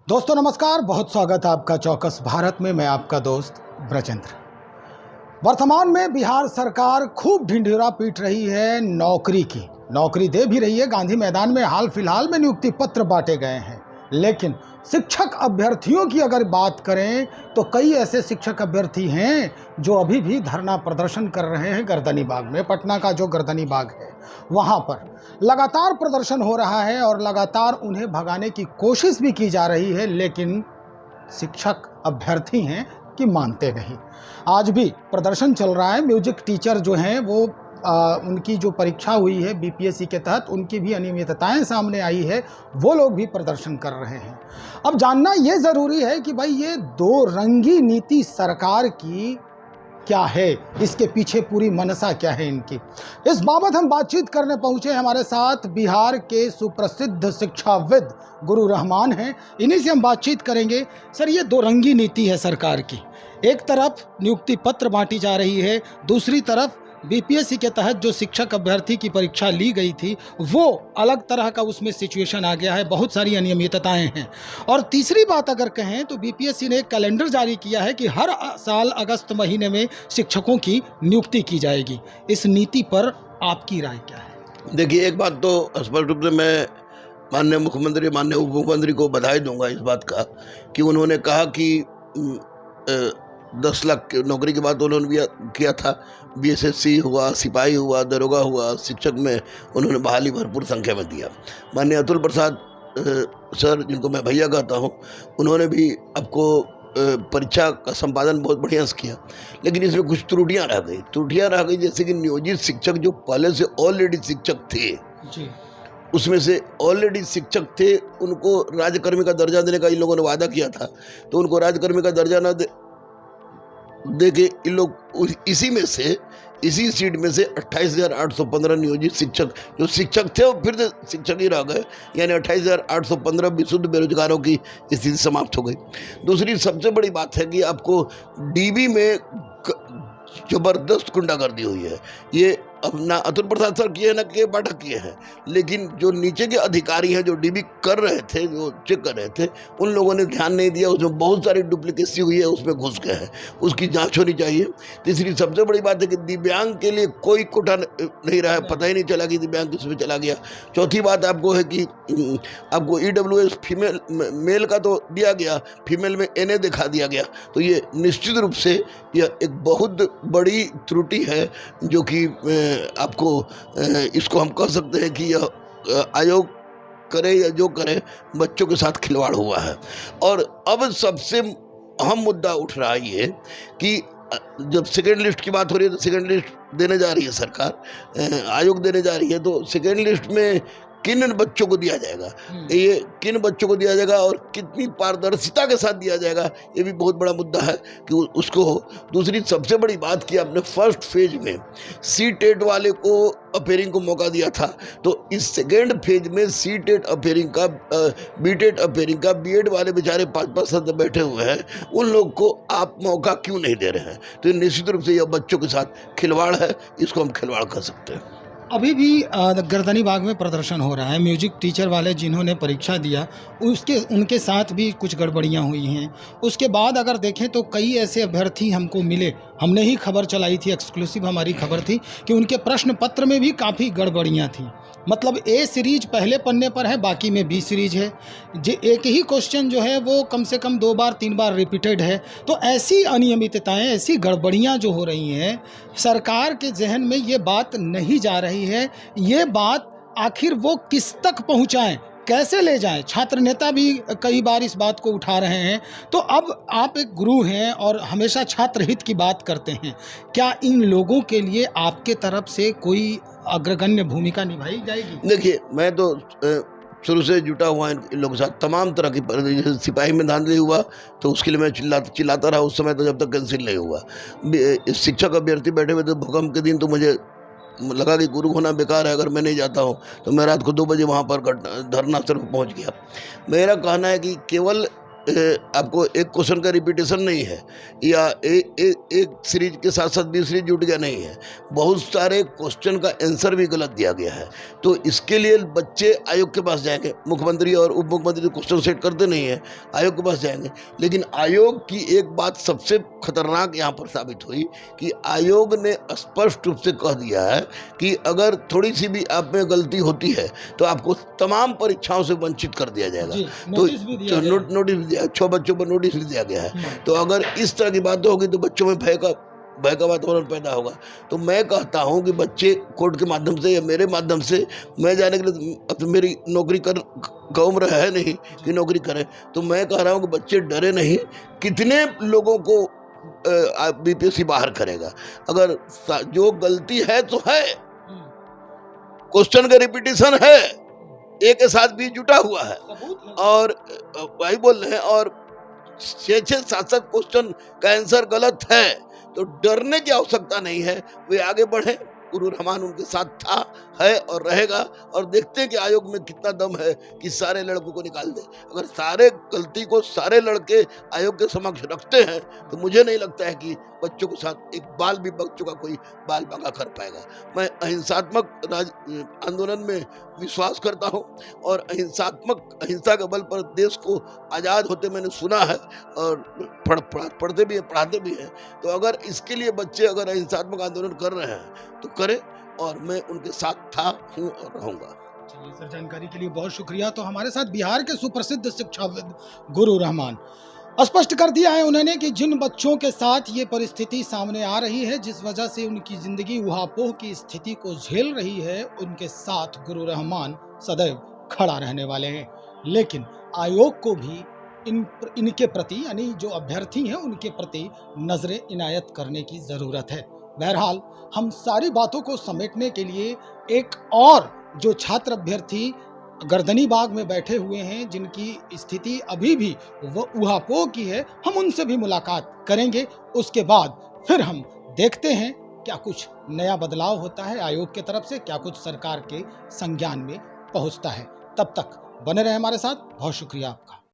दोस्तों नमस्कार, बहुत स्वागत है आपका चौकस भारत में। मैं आपका दोस्त ब्रजेंद्र। वर्तमान में बिहार सरकार खूब ढिंढोरा पीट रही है नौकरी की। नौकरी दे भी रही है। गांधी मैदान में हाल फिलहाल में नियुक्ति पत्र बांटे गए हैं, लेकिन शिक्षक अभ्यर्थियों की अगर बात करें तो कई ऐसे शिक्षक अभ्यर्थी हैं जो अभी भी धरना प्रदर्शन कर रहे हैं। गर्दनी बाग में, पटना का जो गर्दनी बाग है, वहाँ पर लगातार प्रदर्शन हो रहा है और लगातार उन्हें भगाने की कोशिश भी की जा रही है, लेकिन शिक्षक अभ्यर्थी हैं कि मानते नहीं। आज भी प्रदर्शन चल रहा है। म्यूजिक टीचर जो हैं वो उनकी जो परीक्षा हुई है बीपीएससी के तहत, उनकी भी अनियमितताएं सामने आई है, वो लोग भी प्रदर्शन कर रहे हैं। अब जानना ये ज़रूरी है कि भाई ये दो रंगी नीति सरकार की क्या है, इसके पीछे पूरी मनसा क्या है इनकी। इस बाबत हम बातचीत करने पहुंचे। हमारे साथ बिहार के सुप्रसिद्ध शिक्षाविद गुरु रहमान हैं। इन्हीं से हम बातचीत करेंगे। सर, ये दो रंगी नीति है सरकार की। एक तरफ नियुक्ति पत्र बांटी जा रही है, दूसरी तरफ बीपीएससी के तहत जो शिक्षक अभ्यर्थी की परीक्षा ली गई थी वो अलग तरह का उसमें सिचुएशन आ गया है, बहुत सारी अनियमितताएं हैं। और तीसरी बात अगर कहें तो बीपीएससी ने एक कैलेंडर जारी किया है कि हर साल अगस्त महीने में शिक्षकों की नियुक्ति की जाएगी। इस नीति पर आपकी राय क्या है? देखिए, एक बात तो स्पष्ट रूप से मैं माननीय मुख्यमंत्री, माननीय उप मुख्यमंत्री को बधाई दूंगा इस बात का कि उन्होंने कहा कि 10 लाख नौकरी की बात उन्होंने भी किया था। बीएसएससी हुआ, सिपाही हुआ, दरोगा हुआ, शिक्षक में उन्होंने बहाली भरपूर संख्या में दिया। माननीय अतुल प्रसाद सर, जिनको मैं भैया कहता हूँ, उन्होंने भी आपको परीक्षा का संपादन बहुत बढ़िया से किया, लेकिन इसमें कुछ त्रुटियां रह गई। जैसे कि नियोजित शिक्षक जो पहले से ऑलरेडी शिक्षक थे जी, उसमें से ऑलरेडी शिक्षक थे, उनको राज्यकर्मी का दर्जा देने का इन लोगों ने वादा किया था, तो उनको राज्यकर्मी का दर्जा न दे के इन लोग इसी सीट में से 28,815 नियोजित शिक्षक जो शिक्षक थे वो फिर से शिक्षक ही रह गए, यानी 28,815 विशुद्ध बेरोजगारों की स्थिति समाप्त हो गई। दूसरी सबसे बड़ी बात है कि आपको डीबी में जबरदस्त गुंडागर्दी हुई है। ये अब ना अतुल प्रसाद सर किए ना के पाठक किए हैं, लेकिन जो नीचे के अधिकारी हैं जो डीबी कर रहे थे, जो चेक कर रहे थे, उन लोगों ने ध्यान नहीं दिया। उसमें बहुत सारी डुप्लीकेसी हुई है, उसमें घुस गए हैं, उसकी जांच होनी चाहिए। तीसरी सबसे बड़ी बात है कि दिव्यांग के लिए कोई कोटा नहीं रहा है, पता ही नहीं चला कि दिव्यांग किसमें चला गया। चौथी बात आपको है कि आपको EWS फीमेल मेल का तो दिया गया, फीमेल में NA दिखा दिया गया, तो ये निश्चित रूप से यह एक बहुत बड़ी त्रुटि है जो कि आपको इसको हम कह सकते हैं कि यह आयोग करे या जो करे, बच्चों के साथ खिलवाड़ हुआ है। और अब सबसे अहम मुद्दा उठ रहा है ये कि जब सेकेंड लिस्ट की बात हो रही है तो सेकेंड लिस्ट देने जा रही है सरकार, आयोग देने जा रही है, तो सेकेंड लिस्ट में किन बच्चों को दिया जाएगा, ये किन बच्चों को दिया जाएगा और कितनी पारदर्शिता के साथ दिया जाएगा, ये भी बहुत बड़ा मुद्दा है कि उसको हो। दूसरी सबसे बड़ी बात कि आपने फर्स्ट फेज में CTET वाले को अपेयरिंग को मौका दिया था, तो इस सेकेंड फेज में CTET अपेयरिंग का, BTET अपेयरिंग का, BEd वाले बेचारे 5-5 साल बैठे हुए हैं, उन लोग को आप मौका क्यों नहीं दे रहे हैं? तो निश्चित रूप से यह बच्चों के साथ खिलवाड़ है, इसको हम खिलवाड़ कर सकते हैं। अभी भी गर्दनी बाग में प्रदर्शन हो रहा है। म्यूजिक टीचर वाले जिन्होंने परीक्षा दिया उनके साथ भी कुछ गड़बड़ियां हुई हैं। उसके बाद अगर देखें तो कई ऐसे अभ्यर्थी हमको मिले, हमने ही खबर चलाई थी, एक्सक्लूसिव हमारी खबर थी कि उनके प्रश्न पत्र में भी काफ़ी गड़बड़ियां थी। मतलब A सीरीज पहले पन्ने पर है, बाकी में B सीरीज है। एक ही क्वेश्चन जो है वो कम से कम 2 बार 3 बार रिपीटेड है। तो ऐसी अनियमितताएं, ऐसी गड़बड़ियां जो हो रही हैं, सरकार के जहन में ये बात नहीं जा रही है। ये बात आखिर वो किस तक पहुंचाएं, कैसे ले जाएं? छात्र नेता भी कई बार इस बात को उठा रहे हैं। तो अब आप एक गुरु हैं और हमेशा छात्र हित की बात करते हैं, क्या इन लोगों के लिए आपके तरफ से कोई अग्रगण्य भूमिका निभाई जाएगी? देखिए, मैं तो शुरू से जुटा हुआ इन लोगों के साथ। तमाम तरह की, जैसे सिपाही में धांधली हुआ तो उसके लिए मैं चिल्लाता रहा उस समय, तो जब तक कैंसिल नहीं हुआ। शिक्षक अभ्यर्थी बैठे हुए थे भूकंप के दिन, तो मुझे लगा कि गुरु होना बेकार है, अगर मैं नहीं जाता हूँ तो मैं रात को 2 बजे वहाँ पर धरना स्थल पर पहुँच गया। मेरा कहना है कि केवल आपको एक क्वेश्चन का रिपीटेशन नहीं है, या एक सीरीज के साथ साथ भी सीरीज जुट गया नहीं है, बहुत सारे क्वेश्चन का आंसर भी गलत दिया गया है। तो इसके लिए बच्चे आयोग के पास जाएंगे, मुख्यमंत्री और उप मुख्यमंत्री क्वेश्चन सेट करते नहीं है, आयोग के पास जाएंगे। लेकिन आयोग की एक बात सबसे खतरनाक यहाँ पर साबित हुई कि आयोग ने स्पष्ट रूप से कह दिया है कि अगर थोड़ी सी भी आप में गलती होती है तो आपको तमाम परीक्षाओं से वंचित कर दिया जाएगा। तो नोटिस भी दिया गया है। नोटिस भी दिया, 6 बच्चों पर नोटिस भी दिया गया है। तो अगर इस तरह की बातें होगी तो बच्चों में भय का वातावरण पैदा होगा। तो मैं कहता हूं कि बच्चे कोर्ट के माध्यम से या मेरे माध्यम से, मैं जाने के लिए अब तो मेरी नौकरी का उम्र है नहीं कि नौकरी करें, तो मैं कह रहा हूं कि बच्चे डरे नहीं। कितने लोगों को बीपीएससी बाहर करेगा? अगर जो गलती है तो है, क्वेश्चन का रिपीटेशन है, एक के साथ भी जुटा हुआ है और भाई बोल रहे हैं, और 6-6 7-7 क्वेश्चन का आंसर गलत है। तो डरने की आवश्यकता नहीं है, वे आगे बढ़े। गुरु रहमान उनके साथ था, है और रहेगा। और देखते हैं कि आयोग में कितना दम है कि सारे लड़कों को निकाल दे। अगर सारे गलती को सारे लड़के आयोग के समक्ष रखते हैं तो मुझे नहीं लगता है कि बच्चों के साथ एक बाल भी बच्चों का कोई बाल बांका कर पाएगा। मैं अहिंसात्मक आंदोलन में विश्वास करता हूं और अहिंसा के बल पर देश को आज़ाद होते मैंने सुना है और पढ़ते भी हैं, पढ़ाते भी हैं। तो अगर इसके लिए बच्चे अगर अहिंसात्मक आंदोलन कर रहे हैं तो करें, और मैं उनके साथ था, हूँ और रहूंगा। चलिए सर, जानकारी के लिए बहुत शुक्रिया। तो हमारे साथ बिहार के सुप्रसिद्ध शिक्षाविद गुरु रहमान स्पष्ट कर दिया है उन्होंने कि जिन बच्चों के साथ ये परिस्थिति सामने आ रही है, जिस वजह से उनकी जिंदगी ऊहापोह की स्थिति को झेल रही है, उनके साथ गुरु रहमान सदैव खड़ा रहने वाले हैं। लेकिन आयोग को भी इनके प्रति, यानी जो अभ्यर्थी हैं उनके प्रति नजरें इनायत करने की जरूरत है। बहरहाल हम सारी बातों को समेटने के लिए एक और जो छात्र अभ्यर्थी गर्दनी बाग में बैठे हुए हैं, जिनकी स्थिति अभी भी वो ऊहापोह की है, हम उनसे भी मुलाकात करेंगे। उसके बाद फिर हम देखते हैं क्या कुछ नया बदलाव होता है आयोग के तरफ से, क्या कुछ सरकार के संज्ञान में पहुंचता है। तब तक बने रहे हमारे साथ। बहुत शुक्रिया आपका।